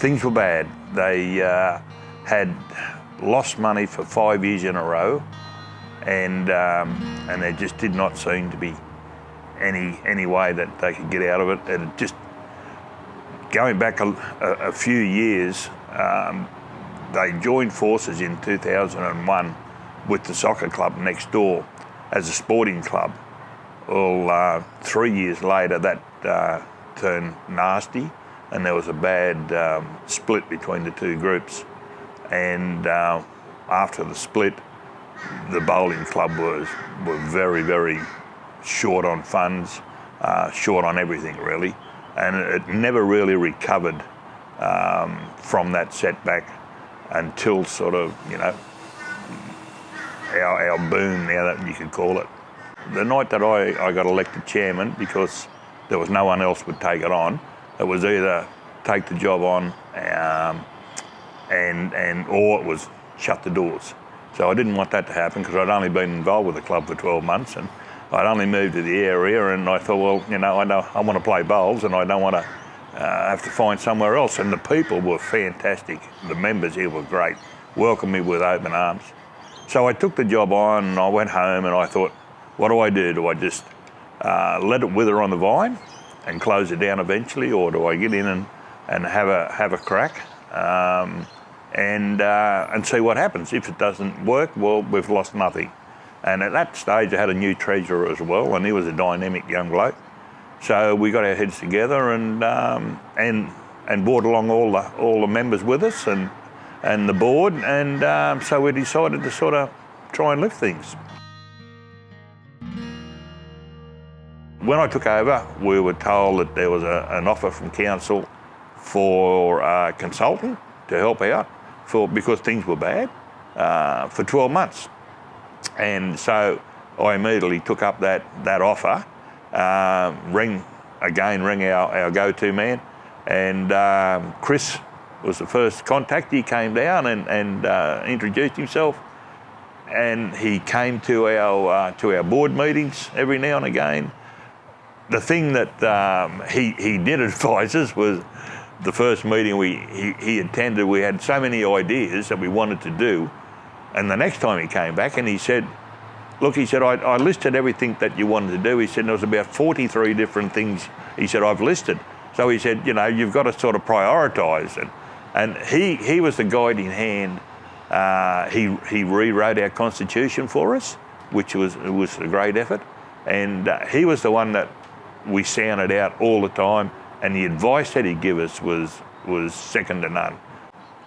things were bad. They had lost money for 5 years in a row, and there just did not seem to be any way that they could get out of it. And just going back a few years, they joined forces in 2001 with the soccer club next door as a sporting club. Well, 3 years later, that turned nasty, and there was a bad split between the two groups. And after the split, the bowling club were very, very short on funds, short on everything really, and it never really recovered from that setback until sort of, our boom, now that you could call it. The night that I got elected chairman, because there was no one else would take it on, it was either take the job on or it was shut the doors. So I didn't want that to happen, because I'd only been involved with the club for 12 months and I'd only moved to the area, and I thought, well, I want to play bowls and I don't want to have to find somewhere else. And the people were fantastic. The members here were great, welcomed me with open arms. So I took the job on and I went home and I thought, what do I do? Do I just let it wither on the vine and close it down eventually, or do I get in and have a crack and see what happens? If it doesn't work, well, we've lost nothing. And at that stage, I had a new treasurer as well, and he was a dynamic young bloke. So we got our heads together and brought along all the members with us and the board, and so we decided to sort of try and lift things. When I took over, we were told that there was an offer from council for a consultant to help out because things were bad for 12 months. And so I immediately took up that offer, rang our go-to man, and Chris was the first contact. He came down and introduced himself, and he came to our board meetings every now and again. The thing that he did advise us was the first meeting he attended, we had so many ideas that we wanted to do. And the next time he came back and he said, look, he said, I listed everything that you wanted to do. He said, there was about 43 different things he said I've listed. So he said, you've got to sort of prioritise it. And he was the guiding hand. He rewrote our constitution for us, which was a great effort. And he was the one that we sounded out all the time, and the advice that he'd give us was second to none.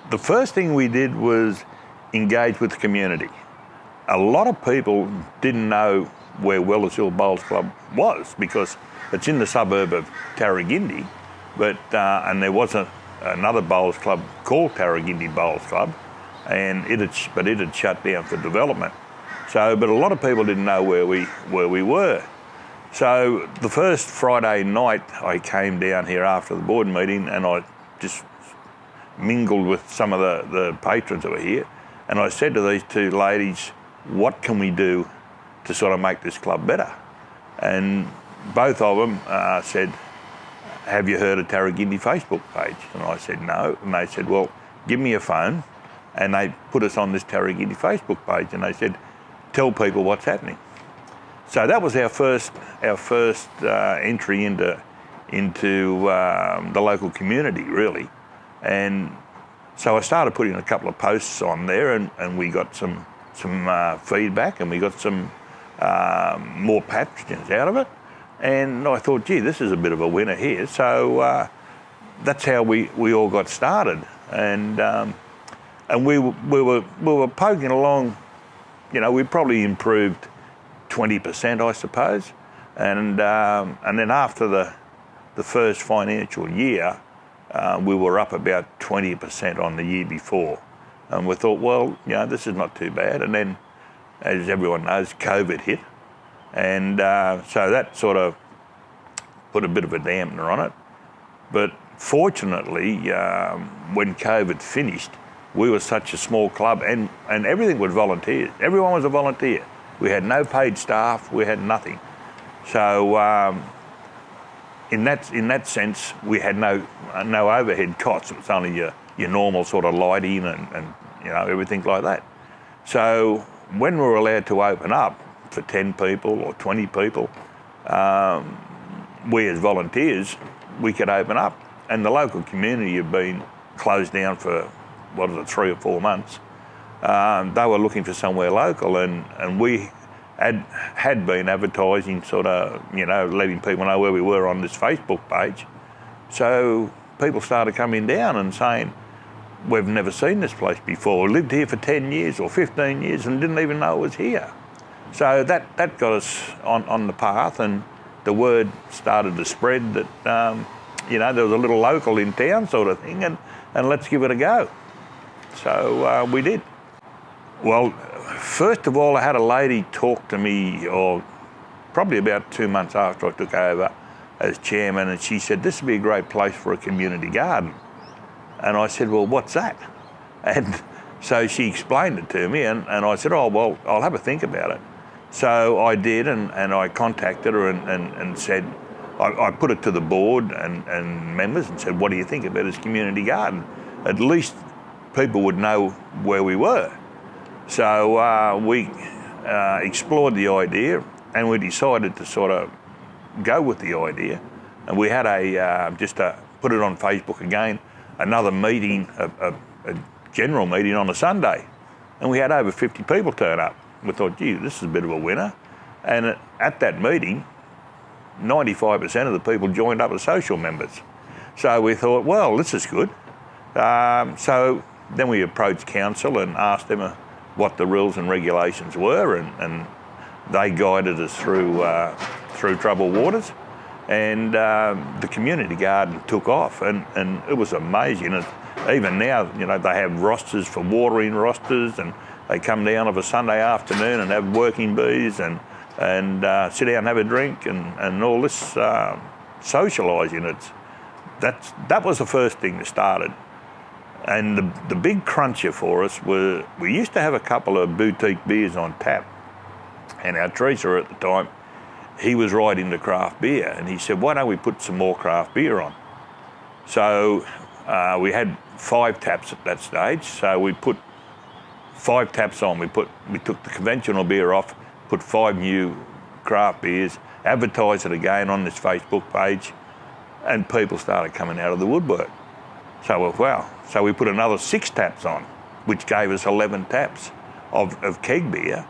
The first thing we did was engage with the community. A lot of people didn't know where Wellers Hill Bowls Club was, because it's in the suburb of Tarragindi, but and there was another bowls club called Tarragindi Bowls Club, and it had shut down for development. So, but a lot of people didn't know where we were. So the first Friday night I came down here after the board meeting, and I just mingled with some of the patrons that were here, and I said to these two ladies, what can we do to sort of make this club better? And both of them said, have you heard of Tarragindi Facebook page? And I said, no. And they said, well, give me a phone. And they put us on this Tarragindi Facebook page, and they said, tell people what's happening. So that was our first entry into the local community, really. And so I started putting a couple of posts on there, and we got some feedback, and we got some more patrons out of it. And I thought, gee, this is a bit of a winner here. So that's how we all got started, and we were poking along. We probably improved 20%, I suppose, and then after the first financial year, we were up about 20% on the year before, and we thought, well, this is not too bad. And then, as everyone knows, COVID hit, and so that sort of put a bit of a dampener on it. But fortunately, when COVID finished, we were such a small club, and everything was volunteers. Everyone was a volunteer. We had no paid staff. We had nothing. So in that sense, we had no overhead costs. It was only your normal sort of lighting and everything like that. So when we were allowed to open up for 10 people or 20 people, we as volunteers, we could open up. And the local community had been closed down for, 3 or 4 months. They were looking for somewhere local, and we had been advertising, letting people know where we were on this Facebook page. So people started coming down and saying, we've never seen this place before. We lived here for 10 years or 15 years and didn't even know it was here. So that got us on the path, and the word started to spread that, there was a little local in town sort of thing, and let's give it a go. So we did. Well, first of all, I had a lady talk to me, or probably about 2 months after I took over as chairman, and she said, this would be a great place for a community garden. And I said, well, what's that? And so she explained it to me, and I said, oh, well, I'll have a think about it. So I did, and I contacted her and said, I put it to the board and members and said, what do you think about this community garden? At least people would know where we were. So we explored the idea, and we decided to sort of go with the idea. And we had just to put it on Facebook again, another meeting, a general meeting on a Sunday. And we had over 50 people turn up. We thought, gee, this is a bit of a winner. And at that meeting, 95% of the people joined up as social members. So we thought, well, this is good. So then we approached council and asked them what the rules and regulations were, and they guided us through troubled waters. And the community garden took off, and it was amazing. Even now, they have rosters for watering rosters, and they come down of a Sunday afternoon and have working bees and sit down and have a drink and all this socialising. That was the first thing that started. And the big cruncher for us were, we used to have a couple of boutique beers on tap, and our treasurer at the time, he was right into craft beer, and he said, why don't we put some more craft beer on? So we had 5 taps at that stage, so we put 5 taps on. We took the conventional beer off, put 5 new craft beers, advertised it again on this Facebook page, and people started coming out of the woodwork. So, wow. So we put another 6 taps on, which gave us 11 taps of keg beer.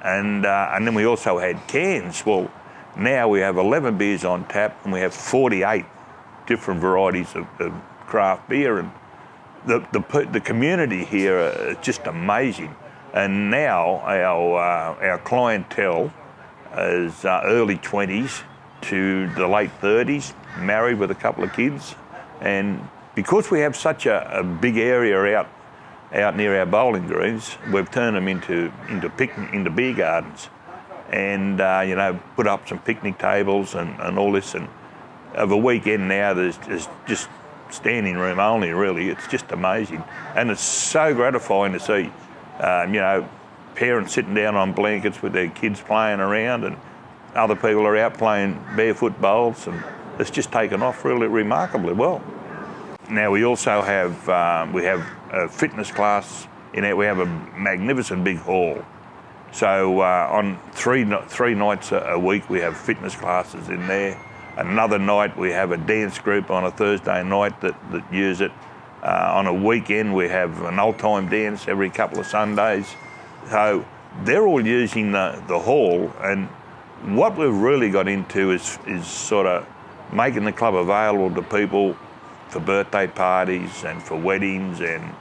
And then we also had cans. Well, now we have 11 beers on tap, and we have 48 different varieties of craft beer. And the community here is just amazing. And now our clientele is early 20s to the late 30s, married with a couple of kids. And because we have such a big area out near our bowling greens, we've turned them into beer gardens, and put up some picnic tables and all this. And of a weekend now, there's just standing room only. Really, it's just amazing, and it's so gratifying to see, parents sitting down on blankets with their kids playing around, and other people are out playing barefoot bowls, and it's just taken off really remarkably well. Now we also have a fitness class in there. We have a magnificent big hall. So on three nights a week we have fitness classes in there. Another night we have a dance group on a Thursday night that use it. On a weekend we have an old-time dance every couple of Sundays. So they're all using the hall, and what we've really got into is sort of making the club available to people for birthday parties and for weddings. And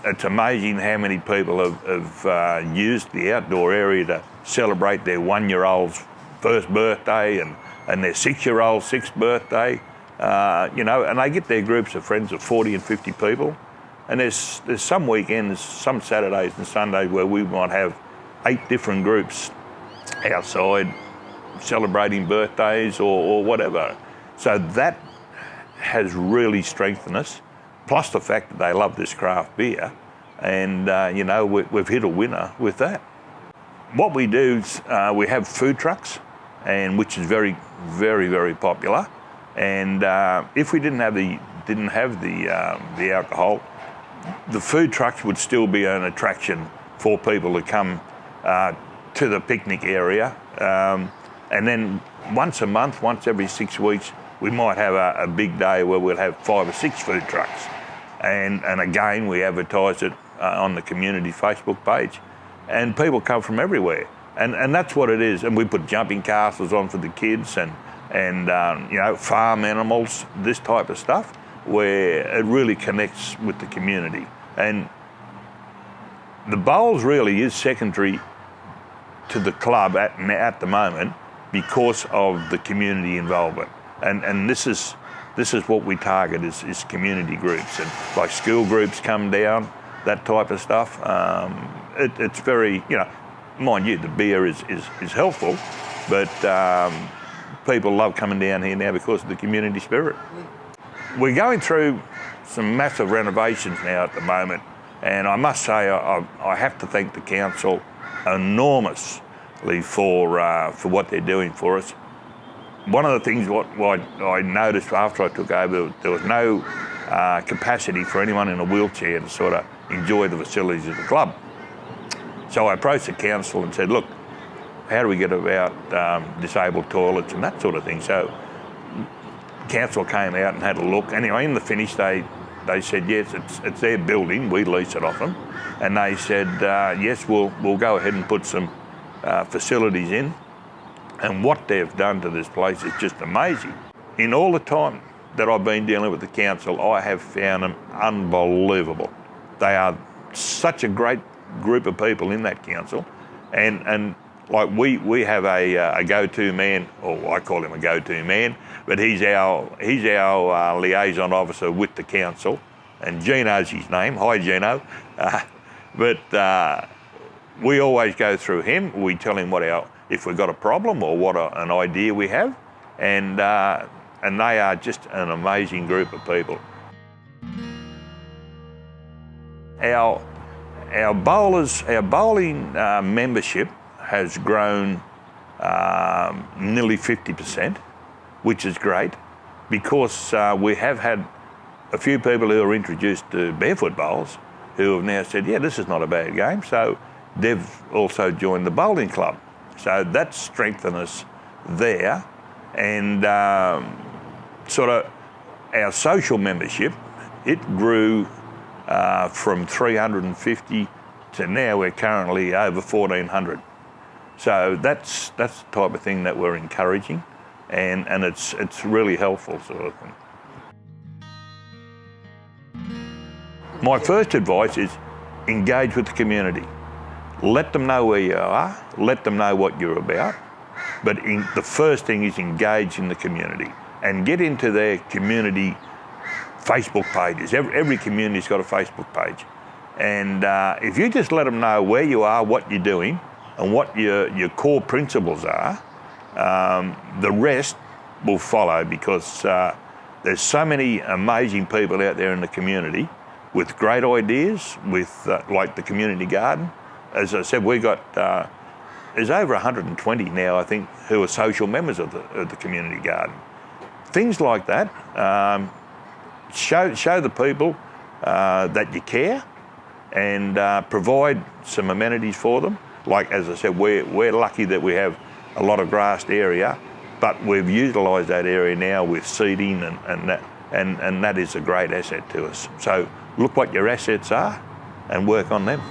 it's amazing how many people have used the outdoor area to celebrate their 1-year-old's first birthday and their 6-year-old's 6th birthday, and they get their groups of friends of 40 and 50 people. And there's some weekends, some Saturdays and Sundays where we might have 8 different groups outside celebrating birthdays or whatever. So that has really strengthened us, plus the fact that they love this craft beer, and we've hit a winner with that. What we do is we have food trucks, and which is very, very, very popular, And if we didn't have the alcohol, the food trucks would still be an attraction for people to come to the picnic area. And then once a month, once every 6 weeks, we might have a big day where we'll have 5 or 6 food trucks. And again, we advertise it on the community Facebook page. And people come from everywhere. And that's what it is. And we put jumping castles on for the kids and farm animals, this type of stuff, where it really connects with the community. And the bowls really is secondary to the club at the moment because of the community involvement. And this is what we target is community groups. And like school groups come down, that type of stuff. It's very, mind you, the beer is helpful, but people love coming down here now because of the community spirit. We're going through some massive renovations now at the moment, and I must say I have to thank the council enormously for what they're doing for us. One of the things what I noticed after I took over, there was no capacity for anyone in a wheelchair to sort of enjoy the facilities of the club. So I approached the council and said, look, how do we get about disabled toilets and that sort of thing? So council came out and had a look. Anyway, in the finish, they said, yes, it's their building, we lease it off them. And they said, yes, we'll go ahead and put some facilities in. And what they've done to this place is just amazing. In all the time that I've been dealing with the council, I have found them unbelievable. They are such a great group of people in that council. And like we have a go-to man, or I call him a go-to man, but he's our liaison officer with the council, and Gino's his name. Hi, Gino. But we always go through him. We tell him if we've got a problem or what an idea we have, and they are just an amazing group of people. Our bowling membership has grown nearly 50%, which is great, because we have had a few people who are introduced to barefoot bowls who have now said, yeah, this is not a bad game. So they've also joined the bowling club. So that's strengthened us there. And sort of our social membership, it grew from 350 to now we're currently over 1,400. So that's the type of thing that we're encouraging, and it's really helpful sort of thing. My first advice is engage with the community. Let them know where you are, let them know what you're about, but the first thing is engage in the community and get into their community Facebook pages. Every community's got a Facebook page. And if you just let them know where you are, what you're doing, and what your core principles are, the rest will follow, because there's so many amazing people out there in the community with great ideas, with like the community garden. As I said, there's over 120 now, I think, who are social members of the community garden. Things like that, show the people that you care, and provide some amenities for them. Like, as I said, we're lucky that we have a lot of grassed area, but we've utilised that area now with seeding and that is a great asset to us. So look what your assets are and work on them.